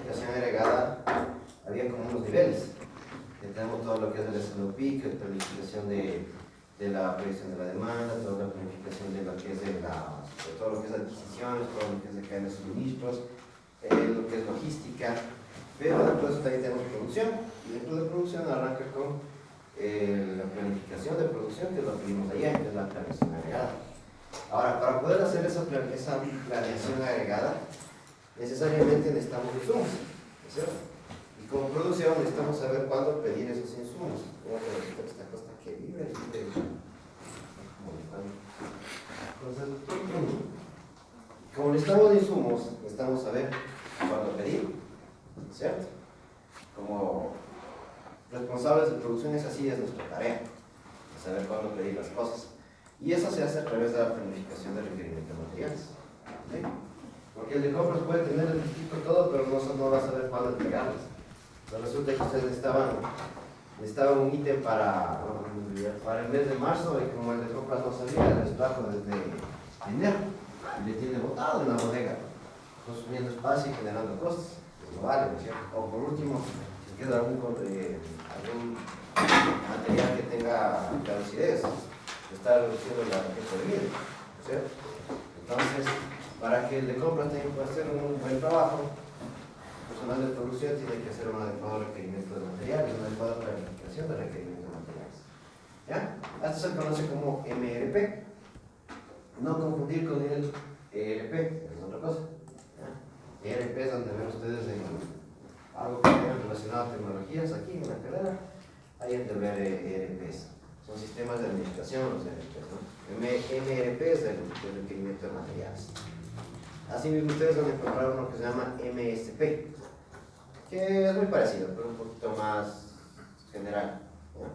planificación agregada había como unos niveles. Tenemos todo lo que es el SNOP, que es planificación de la proyección de la demanda, toda la planificación de lo que es de todo lo que es adquisiciones, todo lo que es de cadena de suministros, lo que es logística, pero dentro de eso también tenemos producción, y dentro de producción arranca con la planificación de producción, que es lo que vimos ayer, que es la planeación agregada. Ahora, para poder hacer esa planeación agregada, necesariamente necesitamos insumos, ¿no es cierto? Y como producción necesitamos saber cuándo pedir esos insumos. Vamos a ver esta cosa que vive. Entonces, como necesitamos insumos, necesitamos saber cuándo pedir, ¿no es cierto? Como responsables de producción, es así, es nuestra tarea, saber cuándo pedir las cosas. Y eso se hace a través de la planificación de requerimientos de materiales. ¿Sí? Porque el de compras puede tener el registro todo, pero no va a saber cuándo entregarlas. Entonces resulta que ustedes necesitaban un ítem para el mes de marzo, y como el de compras no salía, les trajo desde enero y le tiene botado en la bodega, consumiendo espacio y generando costos. Pues no vale, ¿no es cierto? O por último, si queda algún material que tenga caducidez, está reduciendo la tiempo de vida, ¿no es cierto? Entonces, para que el de compras tenga que hacer un buen trabajo, el personal de producción tiene que hacer un adecuado requerimiento de materiales, una adecuada planificación de requerimientos de materiales. ¿Ya? Esto se conoce como MRP. No confundir con el ERP, es otra cosa. ¿Ya? ERP es donde ven ustedes algo que tenga relacionado a tecnologías aquí en la carrera, hay en de ver ERPs. Son sistemas de administración, los ERPs, ¿no? MRP es el requerimiento de materiales. Asimismo, ustedes van a encontrar uno que se llama MSP, que es muy parecido, pero un poquito más general, ¿ya?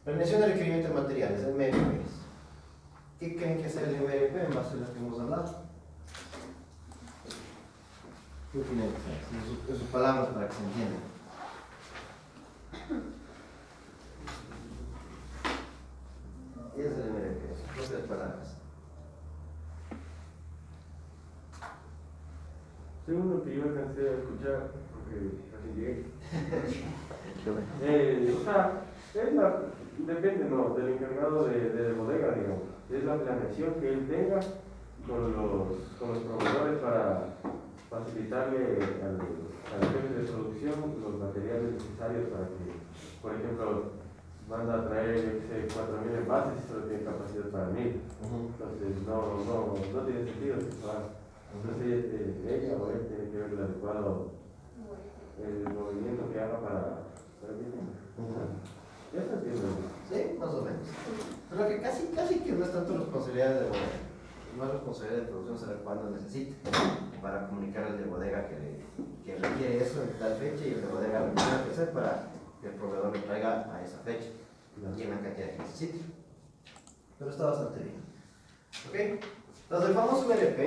Planeación de requerimiento de materiales, MRP. ¿Qué creen que es el MRP en base a lo que hemos hablado? ¿Qué opinan? En sus palabras para que se entienda. ¿Qué es el MRP? Sus propias palabras. Según lo que yo alcancé a escuchar, porque recién llegué. Depende, ¿no?, del encargado de bodega, digamos. Es la planeación que él tenga con los proveedores para facilitarle al jefe de producción los materiales necesarios para que, por ejemplo, manda a traer 4.000 envases y solo tiene capacidad para 1.000. Entonces no tiene sentido que se haga. Entonces ella o él tiene que ver el adecuado movimiento que haga para que tenga. ¿Ya se entiende? Sí, más o menos. Pero que casi que no es tanto responsabilidad de bodega, no es responsabilidad de producción saber cuándo necesite, para comunicar al de bodega que requiere eso en tal fecha, y el de bodega lo tiene que hacer para que el proveedor le traiga a esa fecha y en la cantidad que necesite. Pero está bastante bien. ¿Ok? Entonces el famoso MRP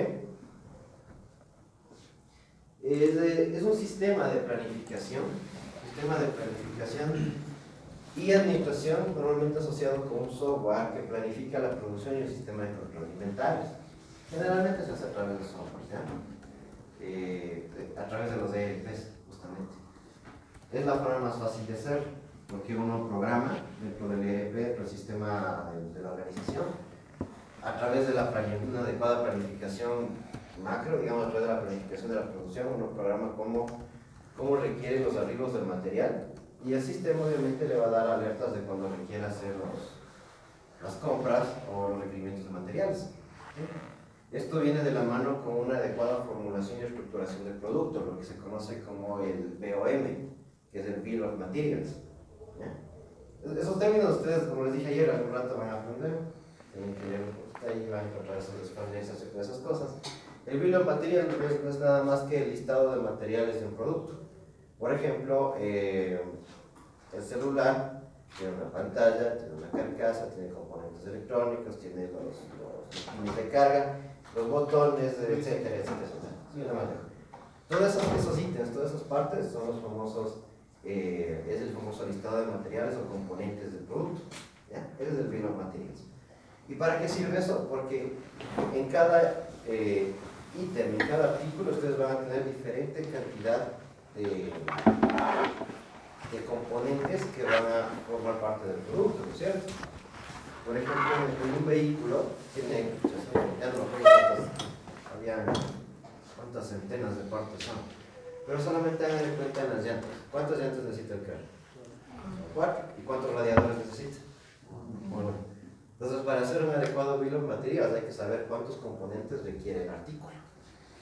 es un sistema de planificación y administración, normalmente asociado con un software que planifica la producción y el sistema de control inventarios. Generalmente se hace a través de software, a través de los ERPs, justamente. Es la forma más fácil de hacer, porque uno programa dentro del ERP, dentro del sistema de la organización, a través de una adecuada planificación macro, digamos, a través de la planificación de la producción, uno programa cómo requiere los arribos del material, y el sistema obviamente le va a dar alertas de cuando requiera hacer las compras o los requerimientos de materiales. ¿Sí? Esto viene de la mano con una adecuada formulación y estructuración del producto, lo que se conoce como el BOM, que es el Bill of Materials. ¿Ya? Esos términos ustedes, como les dije ayer, algún rato van a aprender. Tienen que leer un poquito ahí, van a encontrar esas cosas. El Bill of Materials no es nada más que el listado de materiales de un producto. Por ejemplo, el celular tiene una pantalla, tiene una carcasa, tiene componentes electrónicos, tiene los pines de carga, los botones, etcétera, etcétera. Sí, una manera. Todos esos ítems, todas esas partes son los famosos, es el famoso listado de materiales o componentes del producto. ¿Ya? Ese es el Bill of Materials. ¿Y para qué sirve eso? Porque en cada ítem, en cada artículo ustedes van a tener diferente cantidad de componentes que van a formar parte del producto, ¿no es cierto? Por ejemplo, en un vehículo tiene, ya no me acuerdo cuántas centenas de partes son, pero solamente hagan en cuenta en las llantas. ¿Cuántas llantas necesita el carro? 4. ¿Y cuántos radiadores necesita? 1. Entonces, para hacer un adecuado bill of materials hay que saber cuántos componentes requiere el artículo.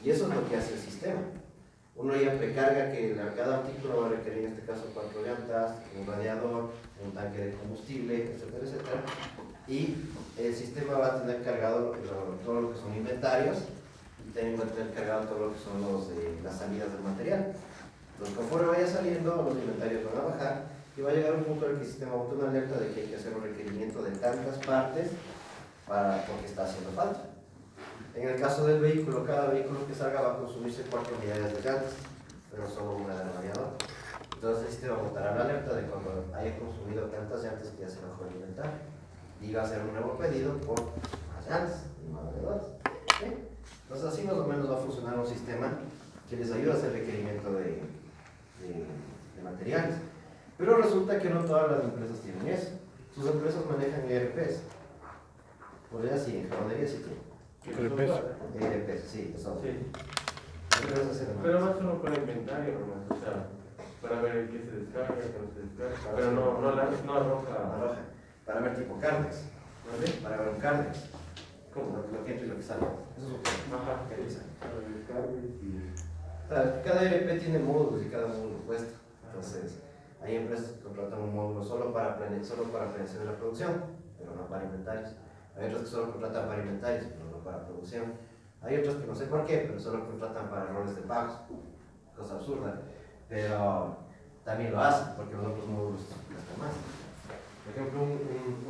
Y eso es lo que hace el sistema. Uno ya precarga que cada artículo va a requerir, en este caso, 4 llantas, un radiador, un tanque de combustible, etcétera, etcétera. Y el sistema va a tener cargado todo lo que son inventarios y también va a tener cargado todo lo que son las salidas del material. Entonces, conforme vaya saliendo, los inventarios van a bajar y va a llegar un punto en el que el sistema bota una alerta de que hay que hacer un requerimiento de tantas partes porque está haciendo falta. En el caso del vehículo, cada vehículo que salga va a consumirse 4 unidades de llantas, pero solo una del radiador. Entonces el sistema botará la alerta de cuando haya consumido tantas llantas que ya se bajó el inventario. Y va a hacer un nuevo pedido por más llantas y más radiadores. ¿Sí? Entonces así más o menos va a funcionar un sistema que les ayuda a hacer requerimiento de materiales. Pero resulta que no todas las empresas tienen eso. Sus empresas manejan ERPs. Por allá sí, en jardinería sí tienen. ERPs, sí, eso. Sí. Pero más solo para inventario, nomás, o sea, para ver qué se descarga, qué no se descarga. Pero no arroja. Para ver tipo carnes. ¿Vale? Para ver un carnes. ¿Cómo? Lo que entra y lo que sale. Eso es lo que cada ERP tiene módulos y cada módulo cuesta. Entonces, hay empresas que contratan un módulo solo para planeación de la producción, pero no para inventarios. Hay otras que solo contratan para inventarios, pero no para producción. Hay otras que no sé por qué, pero solo contratan para errores de pagos. Cosa absurda. Pero también lo hacen, porque los otros módulos cuestan más. Por ejemplo,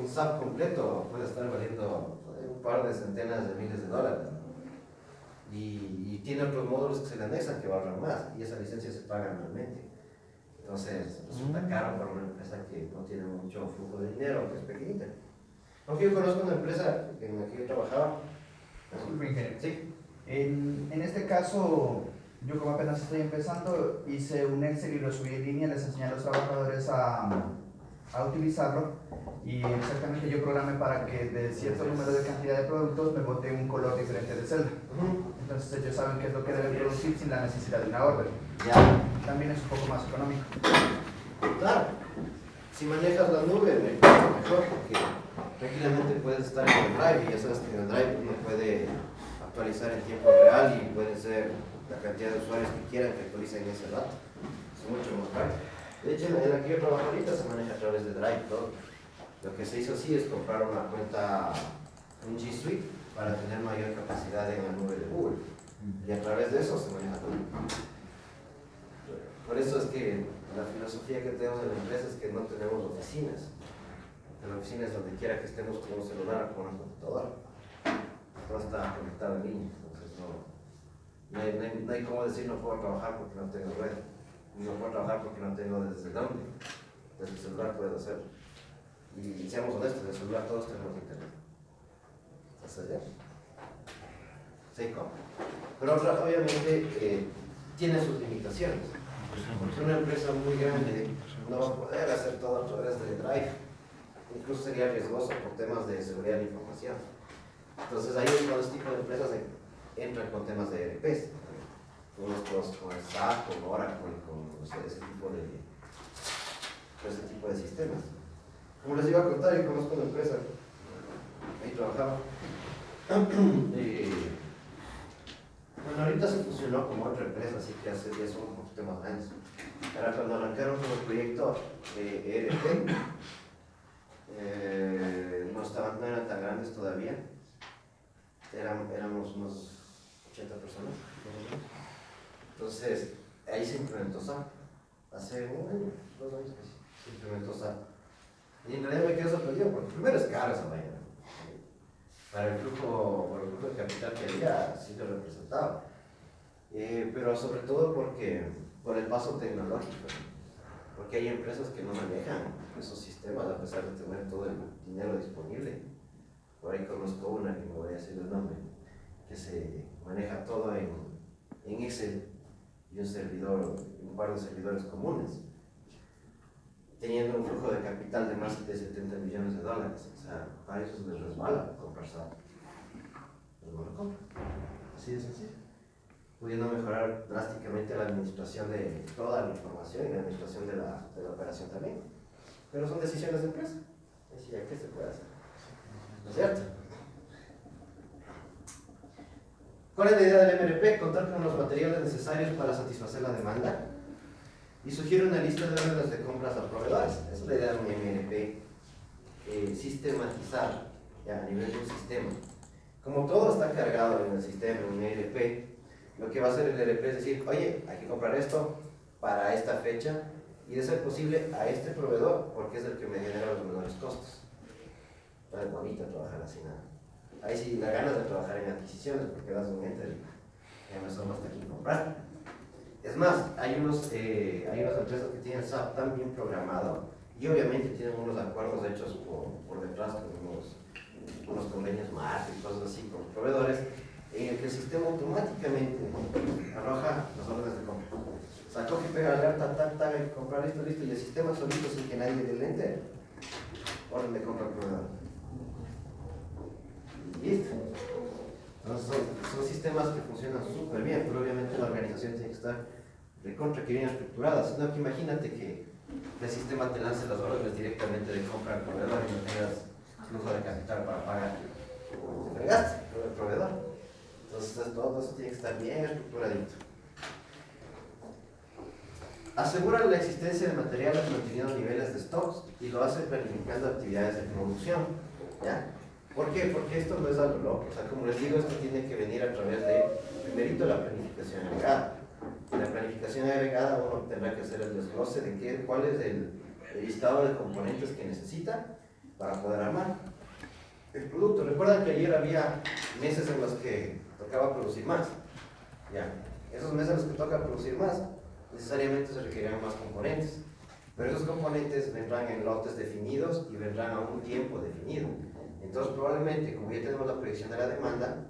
un SAP completo puede estar valiendo un par de centenas de miles de dólares. Y tiene otros módulos que se le anexan que valen más, y esa licencia se paga anualmente. Entonces, resulta caro para una empresa que no tiene mucho flujo de dinero, que es pequeñita. Aunque yo conozco una empresa en la que yo trabajaba. Sí. En este caso, yo como apenas estoy empezando, hice un Excel y lo subí en línea, les enseñé a los trabajadores a utilizarlo, y exactamente yo programé para que de cierto número de cantidad de productos me bote un color diferente de celda. Entonces ellos saben qué es lo que deben producir sin la necesidad de una orden. Ya. También es un poco más económico. Claro, si manejas la nube, mejor, porque tranquilamente puedes estar en el Drive, y ya sabes que en el Drive uno puede actualizar en tiempo real y puede ser la cantidad de usuarios que quieran que actualicen en ese rato. Es mucho más práctico. De hecho, en la que yo trabajo ahorita se maneja a través de Drive todo. Lo que se hizo así es comprar una cuenta, un G Suite, para tener mayor capacidad en la nube de Google. Y a través de eso se maneja todo. Por eso es que la filosofía que tenemos en la empresa es que no tenemos oficinas. La oficina es donde quiera que estemos con un celular o con una computadora. Todo está conectado en línea. Entonces no hay cómo decir no puedo trabajar porque no tengo red. No puedo trabajar porque no tengo desde dónde. Desde el celular puedo hacerlo. Y seamos honestos, en el celular todos tenemos internet. ¿Estás allá? Sí, ¿cómo? Pero obviamente tiene sus limitaciones. Porque una empresa muy grande no va a poder hacer todo a través de Drive. Incluso sería riesgoso por temas de seguridad de información. Entonces ahí es cuando este tipo de empresas entran con temas de ERPs. Con el SAP, con Oracle, con ese tipo de sistemas. Como les iba a contar, yo conozco una empresa, ahí trabajaba. Bueno, ahorita se fusionó con otra empresa, así que hace 10 son un poquito más grandes. Ahora, cuando arrancaron con el proyecto de ERP, no eran tan grandes todavía. Éramos unos 80 personas. Entonces, ahí se implementó SAP. Hace un año, 2 años que se implementó SAP. Y en realidad me quedé sorprendido, porque primero es caro esa vaina. Para el flujo de capital que había, sí lo representaba. Pero sobre todo por el paso tecnológico. Porque hay empresas que no manejan esos sistemas a pesar de tener todo el dinero disponible. Por ahí conozco una, que me voy a decir el nombre, que se maneja todo en Excel y un par de servidores comunes, teniendo un flujo de capital de más de 70 millones de dólares. O sea, para ellos les resbala comprar SAP. Pues no lo compran. Así de sencillo. Pudiendo mejorar drásticamente la administración de toda la información y la administración de la operación también. Pero son decisiones de empresa. Es decir, ¿qué se puede hacer? ¿No es cierto? ¿Cuál es la idea del MRP? Contar con los materiales necesarios para satisfacer la demanda y sugiere una lista de órdenes de compras a proveedores. Esa es la idea de un MRP. Sistematizar ya, a nivel de un sistema. Como todo está cargado en el sistema, en un ERP, lo que va a hacer el ERP es decir, oye, hay que comprar esto para esta fecha y de ser posible a este proveedor porque es el que me genera los menores costos. No es bonito trabajar así, nada. Ahí sí da ganas de trabajar en adquisiciones porque das un enter y ya no son hasta aquí comprar. Es más, hay unas empresas que tienen SAP tan bien programado y obviamente tienen unos acuerdos hechos por detrás con unos convenios marco y cosas así con proveedores en el que el sistema automáticamente arroja las órdenes de compra. O sea, coge y pega alerta, hay que comprar listo, y el sistema solito sin que nadie le enter, orden de compra al proveedor. Y listo. Entonces son sistemas que funcionan súper bien, pero obviamente la organización tiene que estar de contra que bien estructurada, sino que imagínate que el sistema te lance las órdenes directamente de compra al proveedor y no tengas flujo de capital para pagar. Te fregaste con el proveedor. Entonces todo eso tiene que estar bien estructuradito. Asegura la existencia de materiales manteniendo niveles de stocks y lo hace planificando actividades de producción. ¿Ya? ¿Por qué? Porque esto no es algo loco. O sea, como les digo, esto tiene que venir a través de, primerito, la planificación agregada. En la planificación agregada uno tendrá que hacer el desglose de cuál es el listado de componentes que necesita para poder armar el producto. Recuerdan que ayer había meses en los que tocaba producir más. Ya, esos meses en los que toca producir más, necesariamente se requerirán más componentes. Pero esos componentes vendrán en lotes definidos y vendrán a un tiempo definido. Entonces, probablemente, como ya tenemos la predicción de la demanda,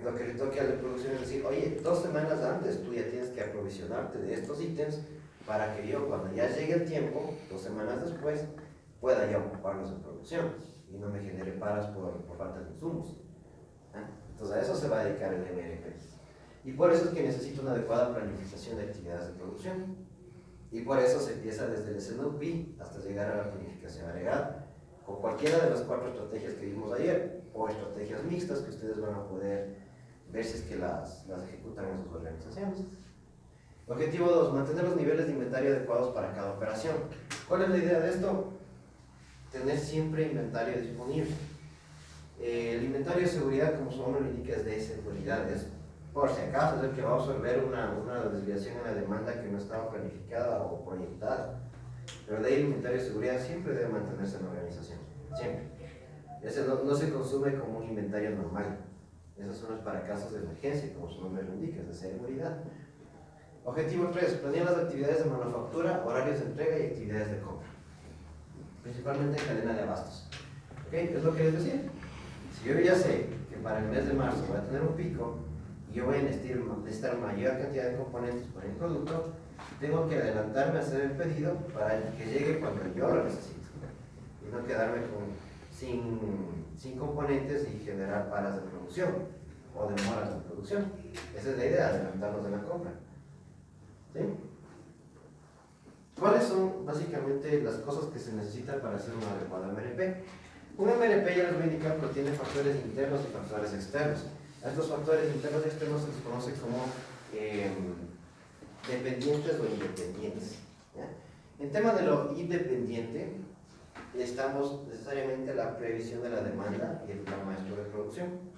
lo que le toque a la producción es decir, oye, 2 semanas antes tú ya tienes que aprovisionarte de estos ítems para que yo, cuando ya llegue el tiempo, 2 semanas después, pueda ya ocuparlos en producción y no me genere paras por falta de insumos. Entonces, a eso se va a dedicar el MRP. Y por eso es que necesita una adecuada planificación de actividades de producción. Y por eso se empieza desde el SNOP hasta llegar a la planificación agregada, con cualquiera de las 4 estrategias que vimos ayer, o estrategias mixtas que ustedes van a poder ver si es que las ejecutan en sus organizaciones. Objetivo 2, mantener los niveles de inventario adecuados para cada operación. ¿Cuál es la idea de esto? Tener siempre inventario disponible. El inventario de seguridad, como su nombre lo indica, es de seguridad, es por si acaso, es el que va a absorber una desviación en la demanda que no estaba planificada o proyectada. Pero de ahí el inventario de seguridad siempre debe mantenerse en la organización, siempre. Ese no se consume como un inventario normal. Esas son para casos de emergencia, como su nombre lo indica, es de seguridad. Objetivo 3, planear las actividades de manufactura, horarios de entrega y actividades de compra. Principalmente en cadena de abastos. ¿Ok? Es lo que les decía. Si yo ya sé que para el mes de marzo voy a tener un pico y yo voy a necesitar mayor cantidad de componentes por el producto, tengo que adelantarme a hacer el pedido para que llegue cuando yo lo necesito y no quedarme sin componentes y generar paras de producción o demoras de producción. Esa es la idea, adelantarnos de la compra. ¿Sí? ¿Cuáles son básicamente las cosas que se necesitan para hacer un adecuado MRP? Un MRP, ya les voy a indicar, contiene factores internos y factores externos. A estos factores internos y externos se les conoce como dependientes o independientes. ¿Ya? En tema de lo independiente, estamos necesariamente la previsión de la demanda y el plan maestro de producción.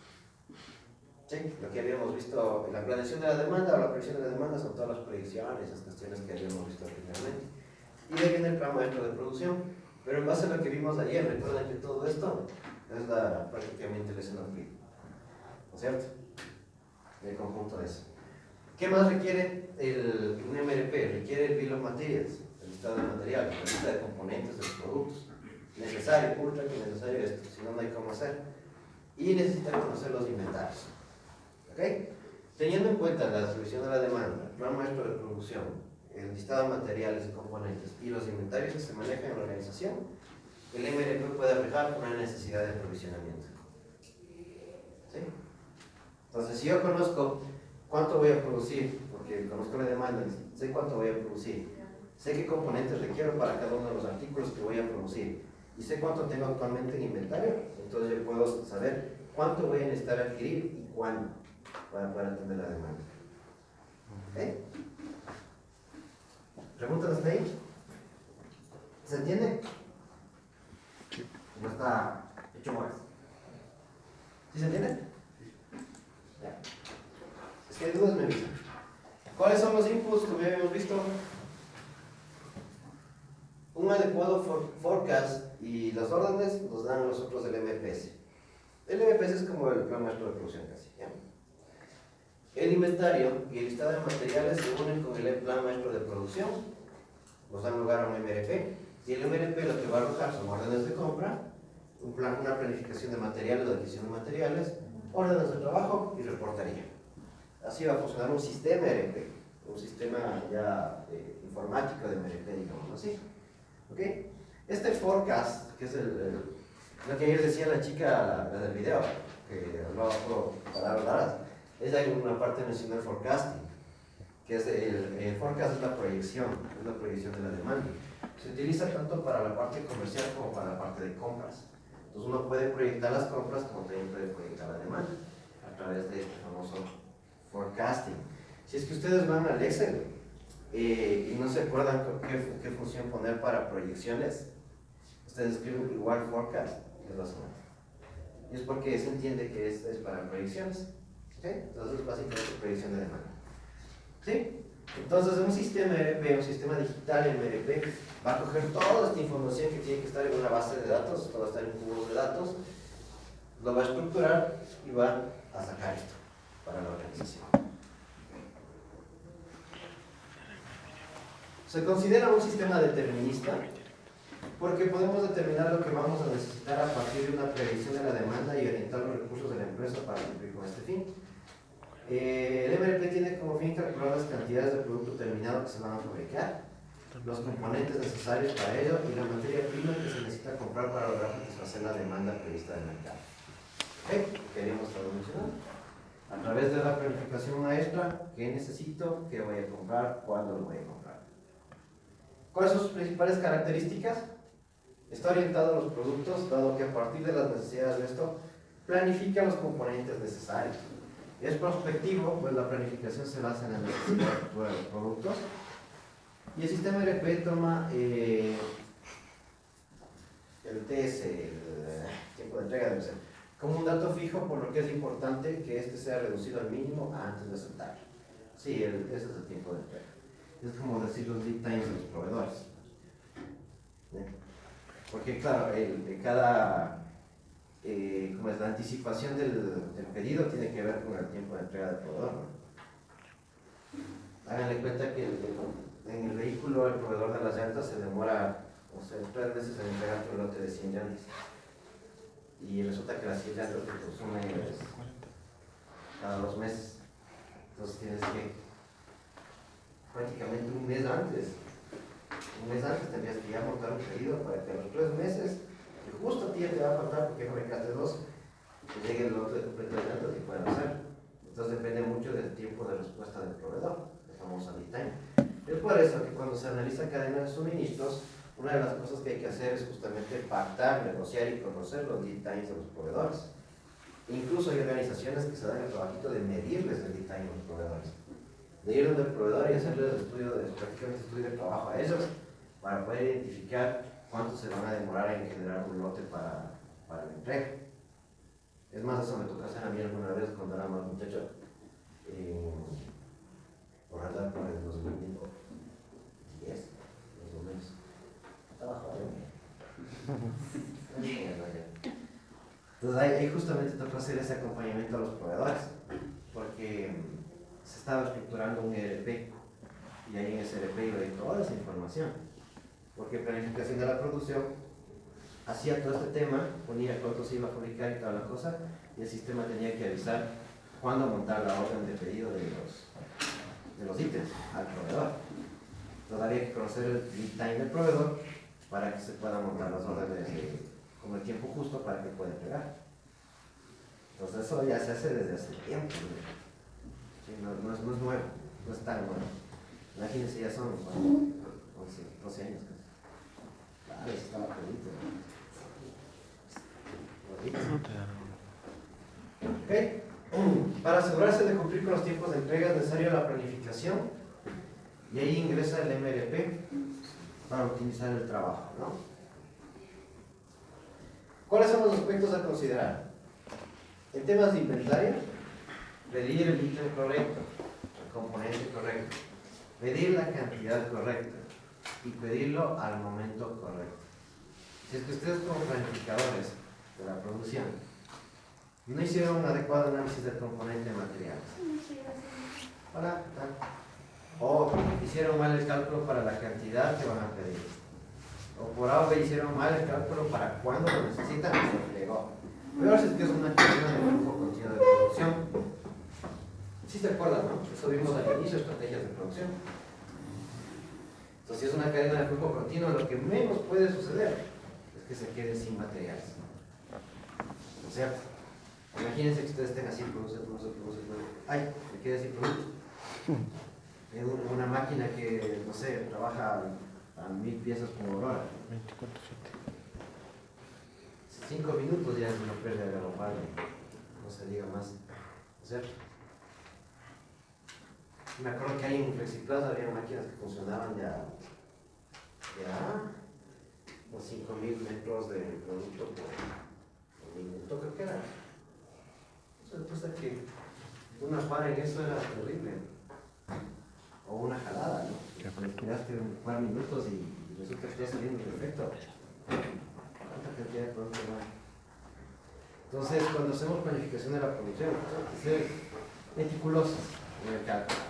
¿Sí? Lo que habíamos visto, la planeación de la demanda o la previsión de la demanda son todas las predicciones, esas cuestiones que habíamos visto anteriormente. Y de ahí viene el plan maestro de producción. Pero en base a lo que vimos ayer, recuerden que todo esto es prácticamente el SNOP, ¿no es cierto? El conjunto de eso. ¿Qué más requiere un MRP? Requiere el Bill of Materials, el listado de materiales, la lista de componentes de los productos. Necesario, ultra que necesario esto, si no, no hay cómo hacer. y necesita conocer los inventarios. ¿Ok? Teniendo en cuenta la distribución de la demanda, plan maestro de producción, el listado de materiales y componentes y los inventarios que se manejan en la organización, el MRP puede fijar una necesidad de aprovisionamiento. ¿Sí? Entonces, si yo conozco cuánto voy a producir, porque conozco la demanda, sé cuánto voy a producir, sé qué componentes requiero para cada uno de los artículos que voy a producir, y sé cuánto tengo actualmente en inventario, entonces yo puedo saber cuánto voy a necesitar adquirir y cuándo para poder atender la demanda. ¿Ok? ¿Preguntas hasta ahí? ¿Se entiende? No está hecho más. ¿Sí se entiende? Ya. Si hay dudas, me avisan. ¿Cuáles son los inputs que habíamos visto? Un adecuado forecast y las órdenes nos dan nosotros el MPS. El MPS es como el plan maestro de producción casi. ¿Ya? El inventario y el listado de materiales se unen con el plan maestro de producción, nos dan lugar a un MRP, y el MRP lo que va a arrojar son órdenes de compra, una planificación de materiales, de adquisición de materiales, órdenes de trabajo y reportaría. Así va a funcionar un sistema MRP, un sistema ya informático de MRP, digamos así. ¿Ok? Este forecast, que es lo que ayer decía la chica, la del video, que hablaba por palabras raras, ella en una parte mencionó el forecasting, que es el forecast es la proyección de la demanda. Se utiliza tanto para la parte comercial como para la parte de compras. Entonces uno puede proyectar las compras como también puede proyectar la demanda a través de este famoso forecasting. Si es que ustedes van al Excel y no se acuerdan qué función poner para proyecciones, ustedes escriben igual forecast, que es la zona. Y es porque se entiende que es para proyecciones. ¿Sí? Entonces es básicamente proyección de demanda. ¿Sí? Entonces un sistema MRP, un sistema digital MRP, va a coger toda esta información que tiene que estar en una base de datos, todo está en cubos de datos, lo va a estructurar y va a sacar esto para la organización. Se considera un sistema determinista porque podemos determinar lo que vamos a necesitar a partir de una previsión de la demanda y orientar los recursos de la empresa para cumplir con este fin. El MRP tiene como fin calcular las cantidades de producto terminado que se van a fabricar, los componentes necesarios para ello y la materia prima que se necesita comprar para lograr satisfacer la demanda prevista del mercado. ¿Ok? Queríamos estar mencionando. A través de la planificación maestra, ¿qué necesito? ¿Qué voy a comprar? ¿Cuándo lo voy a comprar? ¿Cuáles son sus principales características? Está orientado a los productos, dado que a partir de las necesidades de esto, planifica los componentes necesarios. Es prospectivo, pues la planificación se basa en la necesidad futura de los productos. Y el sistema RP toma el TS, el tiempo de entrega debe ser, como un dato fijo, por lo que es importante que este sea reducido al mínimo antes de aceptarlo. Sí, ese es el tiempo de entrega. Es como decir los lead times de los proveedores. Porque claro, como es la anticipación del pedido tiene que ver con el tiempo de entrega del proveedor, ¿no? Háganle cuenta que en el vehículo el proveedor de las llantas se demora, 3 meses en entregar tu lote de 100 llantas. Y resulta que las 100 llantas te consumen cada 2 meses. Entonces tienes que prácticamente un mes antes tendrías que ya montar un pedido para que a los 3 meses, que justo a ti ya te va a faltar porque fabricaste 2, que llegue el lote completo de llantas y puedan hacer. Entonces depende mucho del tiempo de respuesta del proveedor, el famoso lead time. Es por eso que cuando se analiza cadena de suministros, una de las cosas que hay que hacer es justamente pactar, negociar y conocer los lead times de los proveedores. Incluso hay organizaciones que se dan el trabajito de medirles el lead time a los proveedores, de ir donde el proveedor y hacerles prácticamente estudio de trabajo a ellos para poder identificar cuánto se van a demorar en generar un lote para la entrega. Es más, eso me tocó hacer a mí alguna vez cuando era más muchacho, por andar por el 2010, más o menos. Estaba joven. Entonces ahí justamente tocó hacer ese acompañamiento a los proveedores, porque se estaba estructurando un ERP y ahí en ese ERP iba a ir toda esa información, porque planificación de la producción hacía todo este tema, ponía cuánto se iba a fabricar y toda la cosa, y el sistema tenía que avisar cuándo montar la orden de pedido de los ítems al proveedor. Entonces había que conocer el lead time del proveedor para que se puedan montar las órdenes con el tiempo justo para que pueda entregar. Entonces eso ya se hace desde hace tiempo. Sí, no es nuevo, no es tan nuevo. Imagínense, ya son 11, 12 años casi. Claro, eso estaba perdido. Okay. Para asegurarse de cumplir con los tiempos de entrega es necesaria la planificación y ahí ingresa el MRP para optimizar el trabajo, ¿no? ¿Cuáles son los aspectos a considerar? En temas de inventario, pedir el ítem correcto, el componente correcto, pedir la cantidad correcta y pedirlo al momento correcto. Si es que ustedes como planificadores de la producción no hicieron un adecuado análisis del componente de materiales, hola, ¿qué tal? O hicieron mal el cálculo para la cantidad que van a pedir, o por algo hicieron mal el cálculo para cuándo lo necesitan y se fregó. Peor si es que es una cuestión de flujo continuo de producción. ¿Sí se acuerdan, no? Eso vimos al inicio, estrategias de producción. Entonces, si es una cadena de flujo continuo, lo que menos puede suceder es que se quede sin materiales. ¿No es cierto? Imagínense que ustedes estén así, produce. ¡Ay! Me quedé sin producto. Es una máquina que, no sé, trabaja a 1000 piezas por hora. 5 minutos ya es una pérdida galopal, no se diga más. ¿No es cierto? Me acuerdo que ahí en Flexiplaza había máquinas que funcionaban ya unos 5000 metros de producto por minuto, creo que era. Entonces, pues que una para en eso era terrible. O una jalada, ¿no? Esperaste un par de minutos y resulta que está saliendo perfecto. ¿Cuánta cantidad de producto va? Entonces, cuando hacemos planificación de la producción, tenemos que ser meticulosos en el cálculo.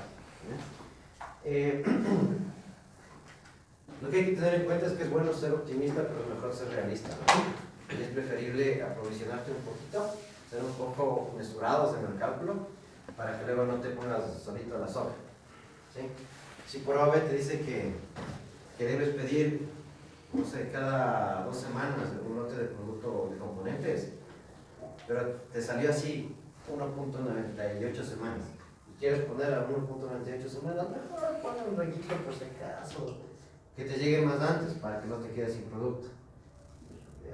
Lo que hay que tener en cuenta es que es bueno ser optimista, pero es mejor ser realista, ¿no? Es preferible aprovisionarte un poquito, ser un poco mesurados en el cálculo, para que luego no te pongas solito a la soga. ¿Sí? Si por AB te dice que debes pedir, no sé, cada 2 semanas un lote de producto de componentes, pero te salió así 1.98 semanas, y quieres poner a 1.98 semanas, mejor pon un requisito por si acaso, que te llegue más antes para que no te quedes sin producto.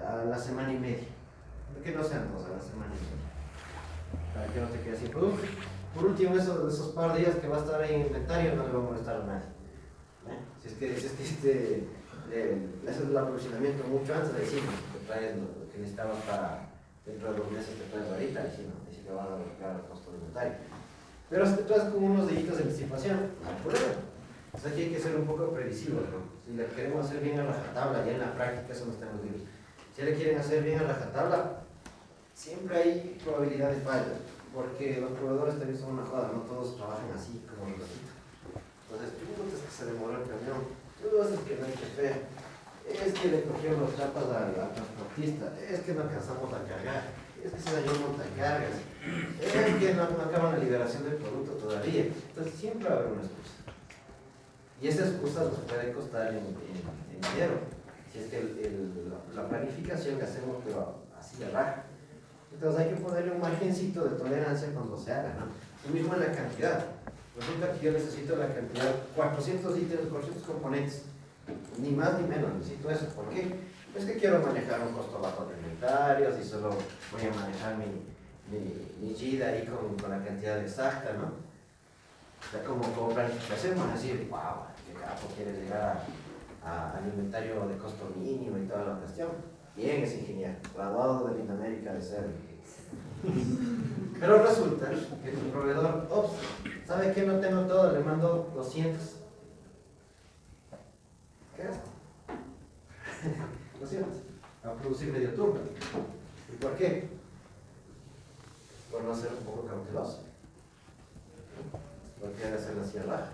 A la semana y media, que no sean 2, a la semana y media, para que no te quedes sin producto. Por último, esos par de días que va a estar ahí en inventario no le va a molestar a nadie. Si es que haces el aprovisionamiento mucho antes, ahí sí, te traes lo que necesitabas para dentro de 2 meses, te traes ahorita, y si no, ahí sí te vas a bloquear el costo de inventario. Pero si te traes con unos deditos de anticipación, no hay problema. O sea, aquí hay que ser un poco previsivos, ¿no? Si le queremos hacer bien a rajatabla, ya en la práctica eso no estamos vivos. Si le quieren hacer bien a rajatabla, siempre hay probabilidad de falla, porque los proveedores también son una joda, no todos trabajan así como los otros. Entonces, es que se demoró el camión, es que no hay que fe, es que le cogieron los chapas al transportista, es que no alcanzamos a cargar, es que se dañó un montacargas, es que no acaban la liberación del producto todavía. Entonces, siempre va a haber una excusa. Y esa excusa nos puede costar en dinero, si es que la planificación que hacemos, pero así de raja. Entonces hay que ponerle un margencito de tolerancia cuando se haga, ¿no? Lo mismo en la cantidad. Resulta que yo necesito la cantidad, 400 ítems, 400 componentes, ni más ni menos, necesito eso. ¿Por qué? Es que quiero manejar un costo bajo de inventarios y solo voy a manejar mi GIDA ahí con la cantidad exacta, ¿no? O sea, como planificación, van a decir, wow, qué capo, quiere llegar al inventario de costo mínimo y toda la cuestión. Bien, es ingeniero, graduado de Latinoamérica de ser. Pero resulta que tu proveedor, ¿sabe qué? No tengo todo, le mando 200. ¿Qué haces? 200. A producir medio turno. ¿Y por qué? Por no ser un poco cauteloso. Porque debe hacer la sierra.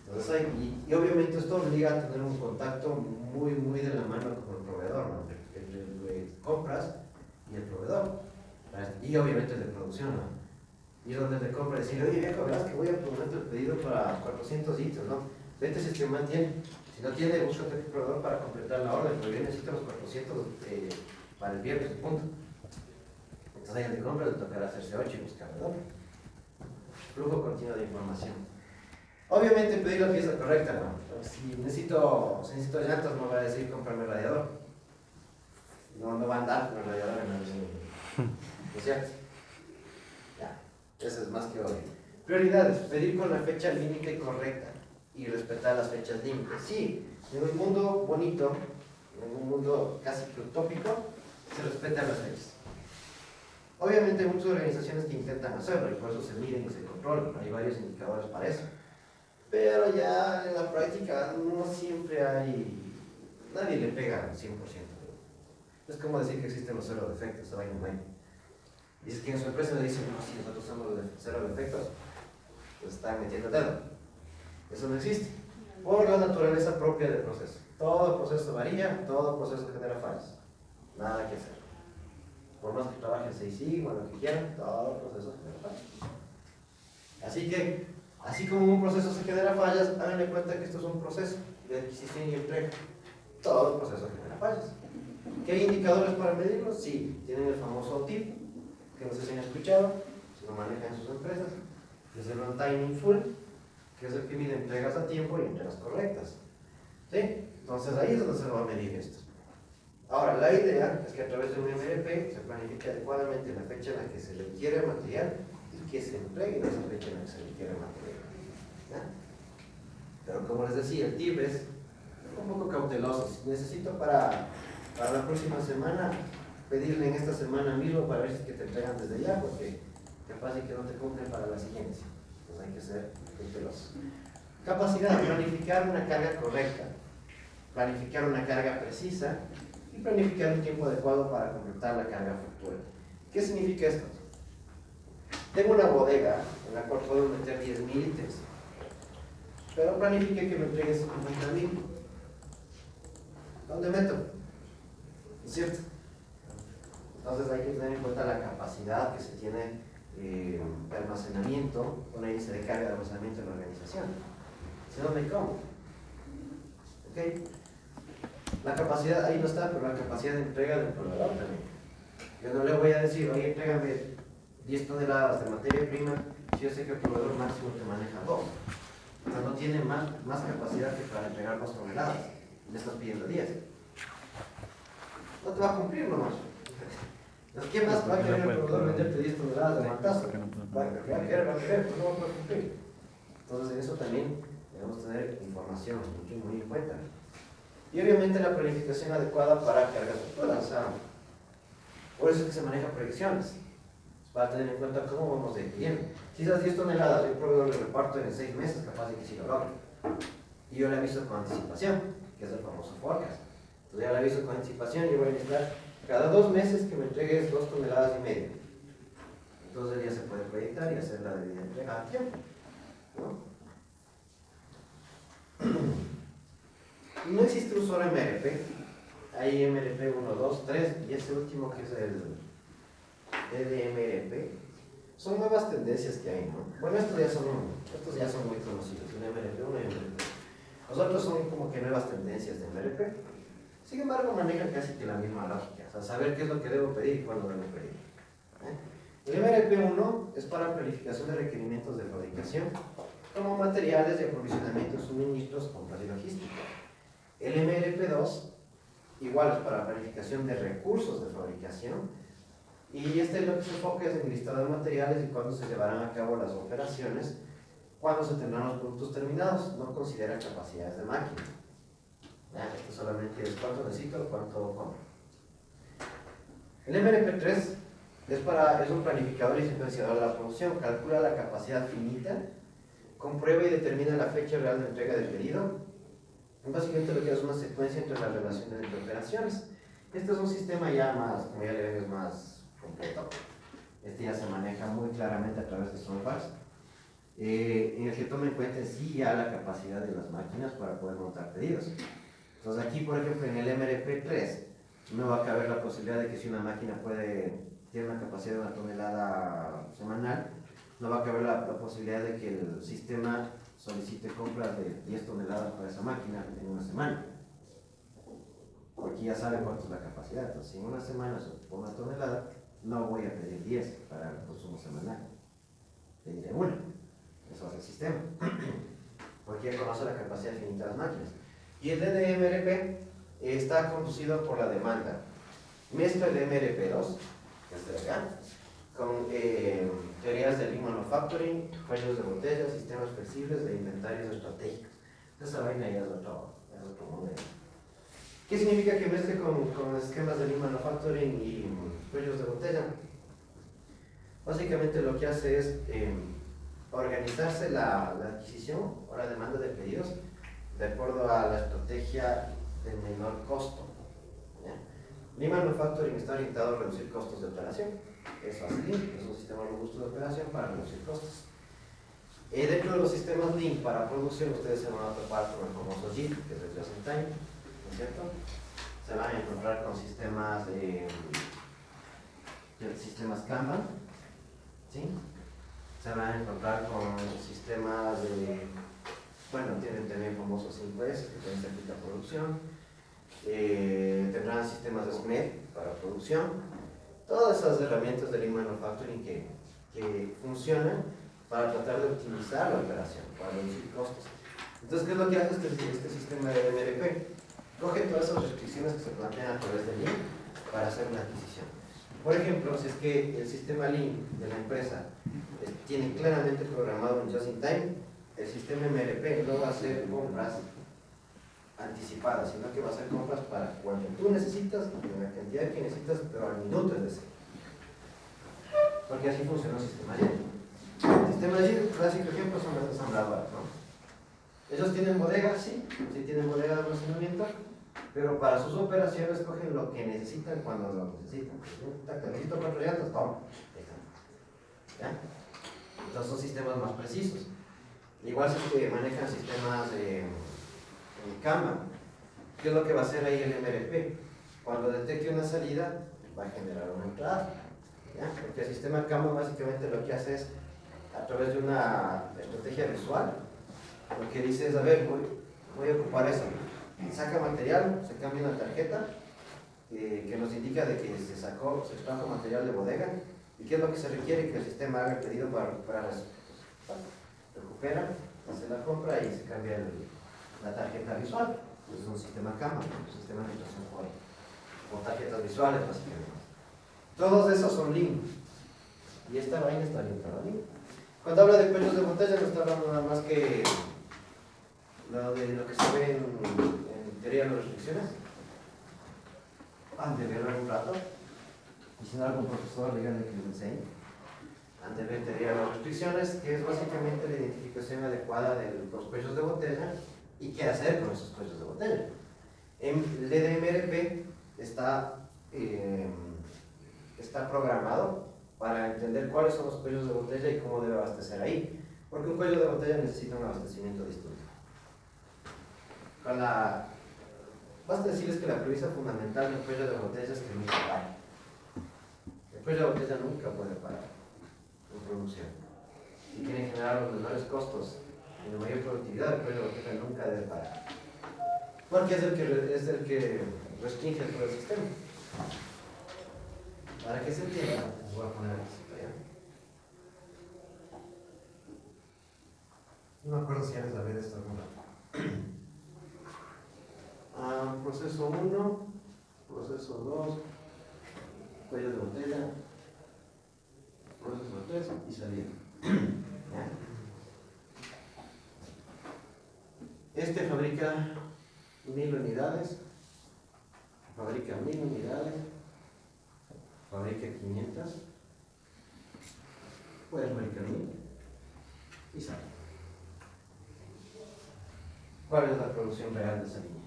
Entonces y obviamente esto obliga a tener un contacto muy de la mano con el proveedor, ¿no? El compras y el proveedor. Y obviamente el de producción, ¿no? Ir donde el de compra y decirle, oye viejo, verás que voy a poner el pedido para 400 litros, ¿no? Vete si es que mantiene. Si no tiene, búscate un proveedor para completar la orden, pero yo necesito los 400 para el viernes, punto. Entonces ahí el de compra le tocará hacerse 8 y buscar, ¿verdad? Flujo continuo de información. Obviamente pedir la pieza correcta, ¿no? Si necesito llantas, no va a decir comprarme el radiador. No va a andar con el radiador en el... ¿No es cierto? Ya, eso es más que obvio. Prioridades, pedir con la fecha límite correcta y respetar las fechas límites. Sí, en un mundo bonito, en un mundo casi que utópico, se respetan las fechas. Obviamente hay muchas organizaciones que intentan hacerlo y por eso se miden y se controlan, hay varios indicadores para eso. Pero ya en la práctica no siempre nadie le pega al 100%. Es como decir que existen los cero defectos, esa vaina no hay. Dice que en su empresa le dicen, no, si nosotros somos los cero defectos, pues están metiendo el dedo. Eso no existe, por la naturaleza propia del proceso. Todo proceso varía, todo proceso genera fallas. Nada que hacer. Por más que trabajen 6 o lo que quieran, todo proceso genera fallas. Así que, así como un proceso se genera fallas, háganle cuenta que esto es un proceso de adquisición y entrega. Todo proceso genera fallas. ¿Qué hay indicadores para medirlos? Sí, tienen el famoso TIP, que no sé si han escuchado, si lo manejan en sus empresas, que es el on time in full, que es el que mide entregas a tiempo y entregas correctas. ¿Sí? Entonces ahí es donde se va a medir esto. Ahora, la idea es que a través de un MRP se planifique adecuadamente la fecha en la que se requiere el material y que se entregue en esa fecha en la que se requiere el material. ¿Ya? Pero como les decía, el TIP es un poco cauteloso. Si necesito para la próxima semana, pedirle en esta semana mismo para ver si es que te entregan desde ya, porque capaz de que no te cumplen para la siguiente. Entonces hay que ser cauteloso. Capacidad de planificar una carga correcta, planificar una carga precisa y planificar un tiempo adecuado para completar la carga futura. ¿Qué significa esto? Tengo una bodega en la cual puedo meter 10.000 ítems, pero planifique que me entregues 50.000. ¿Dónde meto? ¿No es cierto? Entonces hay que tener en cuenta la capacidad que se tiene de almacenamiento, un índice de carga de almacenamiento en la organización. Si no me como. ¿Ok? La capacidad, ahí no está, pero la capacidad de entrega del proveedor también. Yo no le voy a decir, oye, entrégame 10 toneladas de materia prima, si yo sé que el proveedor máximo te maneja 2. O sea, no tiene más capacidad que para entregar 2 toneladas. Le estás pidiendo 10. No te va a cumplir nomás. ¿Qué más va a querer el proveedor venderte 10 toneladas de mantazo? Va a querer, pues no va a poder cumplir. Entonces, en eso también debemos tener información muy en cuenta. Y obviamente la planificación adecuada para cargas futuras. O sea, por eso es que se manejan proyecciones. Para tener en cuenta cómo vamos a ir bien. Si esas 10 toneladas yo proveedor le reparto en 6 meses, capaz de que sí lo logre. Y yo le aviso con anticipación, que es el famoso forecast. Entonces ya le aviso con anticipación y voy a necesitar cada 2 meses que me entregues 2,5 toneladas. Entonces ya se puede proyectar y hacer la debida entrega a tiempo, ¿no? No existe un solo MRP, hay MRP 1, 2, 3 y ese último que es el EDMRP. Son nuevas tendencias que hay, ¿no? Bueno, estos ya son muy conocidos, un MRP 1 y MRP 2. Los otros son como que nuevas tendencias de MRP. Sin embargo, manejan casi que la misma lógica, o sea, saber qué es lo que debo pedir y cuándo debo pedir. El MRP1 es para planificación de requerimientos de fabricación, como materiales de aprovisionamiento, suministros, compras y logística. El MRP2 igual es para planificación de recursos de fabricación, y lo que se enfoca es en el listado de materiales y cuándo se llevarán a cabo las operaciones, cuándo se tendrán los productos terminados, no considera capacidades de máquina. Esto solamente es cuánto necesito, cuánto compro. El MRP3 es un planificador y secuenciador de la producción, calcula la capacidad finita, comprueba y determina la fecha real de entrega del pedido. Básicamente lo que es una secuencia entre las relaciones entre operaciones. Este es un sistema ya más, como ya le ven, es más completo. Este ya se maneja muy claramente a través de softwares, en el que toma en cuenta sí ya la capacidad de las máquinas para poder montar pedidos. Entonces aquí, por ejemplo, en el MRP3 no va a caber la posibilidad de que si una máquina puede tiene una capacidad de 1 tonelada semanal, no va a caber la posibilidad de que el sistema solicite compras de 10 toneladas para esa máquina en una semana. Porque ya sabe cuánto es la capacidad. Entonces, si en una semana se ocupa 1 tonelada, no voy a pedir 10 para el consumo semanal. Pediré 1. Eso hace el sistema. Porque ya conoce la capacidad finita de las máquinas. Y el DDMRP está conducido por la demanda. Mezcla el MRP2, que es de acá, con teorías de Lean Manufacturing, cuellos de botella, sistemas flexibles de inventarios estratégicos. Esa vaina ya es otro mundo. ¿Qué significa que mezcle con esquemas de Lean Manufacturing y cuellos de botella? Básicamente lo que hace es organizarse la adquisición o la demanda de pedidos de acuerdo a la estrategia del menor costo. ¿Ya? Lean Manufacturing está orientado a reducir costos de operación. Es fácil, es un sistema robusto de operación para reducir costos. Dentro de los sistemas Lean para producción, ustedes se van a topar con el famoso JIT, que es el Just in Time, ¿no es cierto? Se van a encontrar con sistemas Kanban, ¿sí? Se van a encontrar con sistemas de, bueno, tienen también famosos 5S, que también se aplica a producción. Tendrán sistemas de SMED para producción. Todas esas herramientas de Lean Manufacturing que funcionan para tratar de optimizar la operación, para reducir costos. Entonces, ¿qué es lo que hace este sistema de MRP? Coge todas esas restricciones que se plantean a través de Lean para hacer una adquisición. Por ejemplo, si es que el sistema Lean de la empresa tiene claramente programado un Just in Time, el sistema MRP no va a hacer compras anticipadas, sino que va a hacer compras para cuando tú necesitas, en la cantidad que necesitas, pero al minuto es decir. Porque así funciona el sistema Lean. El sistema Lean, clásico ejemplo, son las ensambladoras, ¿no? Ellos tienen bodegas, sí tienen bodegas de almacenamiento, pero para sus operaciones cogen lo que necesitan cuando lo necesitan. Necesito 4 llantas, toma. ¿Ya? Entonces son sistemas más precisos. Igual si que manejan sistemas Kanban, ¿qué es lo que va a hacer ahí el MRP? Cuando detecte una salida, va a generar una entrada. ¿Ya? Porque el sistema Kanban básicamente lo que hace es, a través de una estrategia visual, lo que dice es, a ver, voy a ocupar eso. Saca material, se cambia una tarjeta que nos indica de que se extrajo material de bodega y qué es lo que se requiere que el sistema haga el pedido para recuperar eso. Recupera, hace la compra y se cambia la tarjeta visual. Es un sistema Kanban, un sistema de administración por tarjetas visuales básicamente. Todos esos son Lean. Y esta vaina está orientada a Lean. Cuando habla de cuellos de botella no está hablando nada más que de lo que se ve en teoría de las restricciones. Han de verlo un rato. Y si no, algún profesor, díganle que les enseñe. Han de ver teoría de las restricciones, que es básicamente la identificación adecuada de los cuellos de botella y qué hacer con esos cuellos de botella. El DDMRP está programado para entender cuáles son los cuellos de botella y cómo debe abastecer ahí. Porque un cuello de botella necesita un abastecimiento distinto. Basta decirles que la premisa fundamental del cuello de botella es que nunca para. El cuello de botella nunca puede parar en producción. Si quieren generar los menores costos y la mayor productividad, el cuello de botella nunca debe parar. Porque es el que restringe todo el sistema. Para que se entienda, les voy a poner esto allá. No me acuerdo si ya les hablé de esto algún rato. Proceso 1, proceso 2, cuello de botella, proceso 3 y salida. Este fabrica 1000 unidades, fabrica 1000 unidades, fabrica 500, puede fabricar 1000 y sale. ¿Cuál es la producción real de esa línea?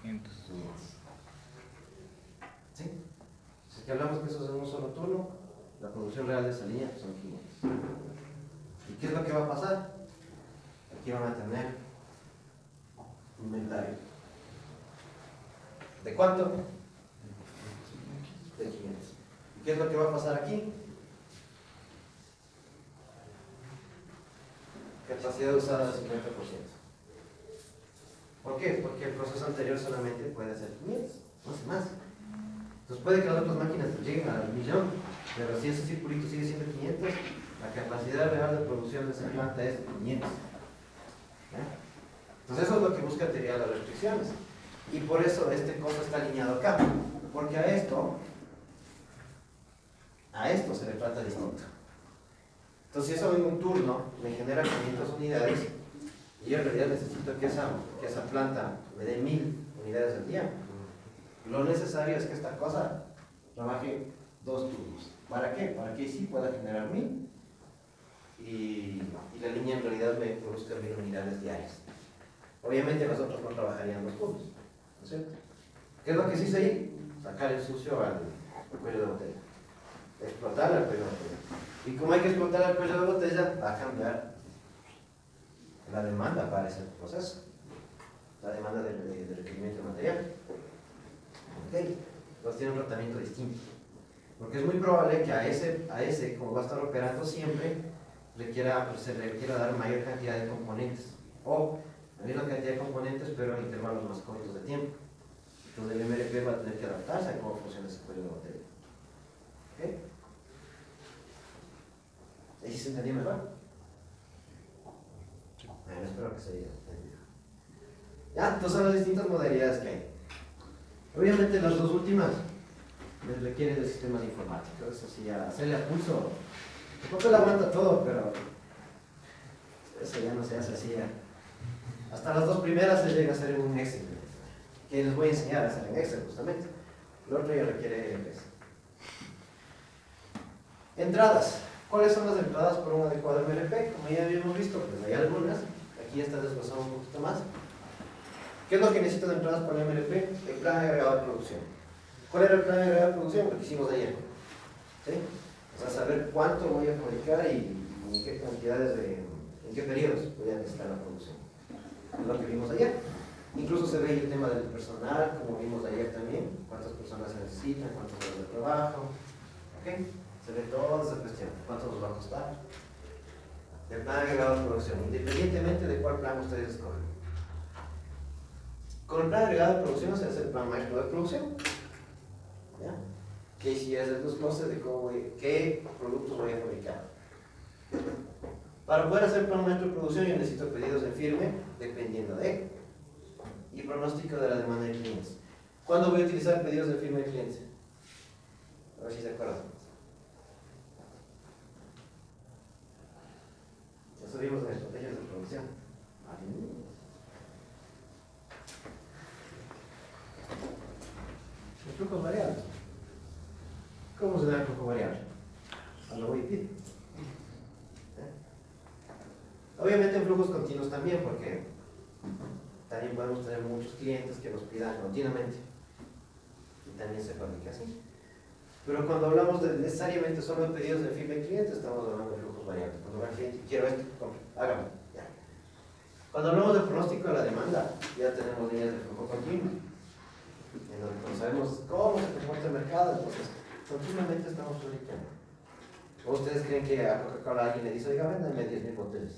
500. ¿Sí? Si hablamos que eso es en un solo turno, la producción real de esa línea son 500. ¿Y qué es lo que va a pasar? Aquí van a tener inventario. ¿De cuánto? De 500. ¿Qué es lo que va a pasar aquí? Capacidad usada del 50%. ¿Por qué? Porque el proceso anterior solamente puede ser 500, no hace más. Entonces puede que las otras máquinas lleguen al 1.000.000, pero si ese circulito sigue siendo 500, la capacidad real de producción de esa planta es 500. ¿Ya? Entonces eso es lo que busca teoría de las restricciones. Y por eso este costo está alineado acá. Porque a esto se le trata distinto. Entonces si eso en un turno me genera 500 unidades, y yo en realidad necesito que esa planta me dé 1.000 unidades al día, lo necesario es que esta cosa trabaje 2 turnos. ¿Para qué? Para que sí pueda generar 1.000 y la línea en realidad me produzca 1.000 unidades diarias. Obviamente nosotros no trabajaríamos 2 turnos, ¿no es cierto? ¿Qué es lo que sí hice ahí? Sacar el sucio al cuello de botella, explotar al cuello de botella. Y como hay que explotar al cuello de botella, va a cambiar la demanda para ese proceso, la demanda de requerimiento de material. Ok, entonces tiene un tratamiento distinto, porque es muy probable que a ese como va a estar operando siempre, se le quiera dar mayor cantidad de componentes, o la misma cantidad de componentes, pero en intervalos más cortos de tiempo. Entonces el MRP va a tener que adaptarse a cómo funciona ese cuello de botella. ¿Ok? ¿Ahí se entendió mejor? Bueno, espero que se haya entendido. Ya, entonces son las distintas modalidades que hay. Obviamente las dos últimas les requieren de sistemas informáticos, eso sí, hacerle a pulso. El papel aguanta todo, pero eso ya no se hace así. Ya. Hasta las dos primeras se llega a hacer en un Excel, que les voy a enseñar a hacer en Excel justamente. Lo otro ya requiere Excel. Entradas. ¿Cuáles son las entradas por un adecuado MRP? Como ya habíamos visto, pues hay algunas. Aquí ya está desglosado un poquito más. ¿Qué es lo que necesito de entradas para el MRP? El plan agregado de producción. ¿Cuál era el plan agregado de producción? Lo que hicimos ayer. ¿Sí? O sea, saber cuánto voy a fabricar y en qué cantidades en qué periodos voy a necesitar la producción. Es lo que vimos ayer. Incluso se ve el tema del personal, como vimos ayer también. Cuántas personas se necesitan, cuántas horas de trabajo. ¿Ok? Se ve toda esa cuestión. ¿Cuánto nos va a costar? El plan agregado de producción, independientemente de cuál plan ustedes escogen. Con el plan agregado de producción se hace el plan maestro de producción. ¿Ya? Que si es el desglose de qué productos voy a fabricar. Para poder hacer plan maestro de producción yo necesito pedidos en firme, dependiendo de, y pronóstico de la demanda de clientes. ¿Cuándo voy a utilizar pedidos en firme de clientes? A ver si se acuerdan. Eso vimos en estrategias de producción. Los flujos variables. ¿Cómo se da el flujo variable? A lo WIPID. Obviamente en flujos continuos también, porque también podemos tener muchos clientes que nos pidan continuamente. Y también se fabrica así. Pero cuando hablamos de necesariamente solo de pedidos de firme de cliente, estamos hablando de flujos variables. Cuando va el cliente, quiero esto, compre, hágame. Ya. Cuando hablamos del pronóstico de la demanda, ya tenemos líneas de flujo continuo. En donde sabemos cómo se comporta el mercado, entonces continuamente estamos fabricando. ¿O ustedes creen que a Coca-Cola alguien le dice, oiga, véndame 10.000 botellas?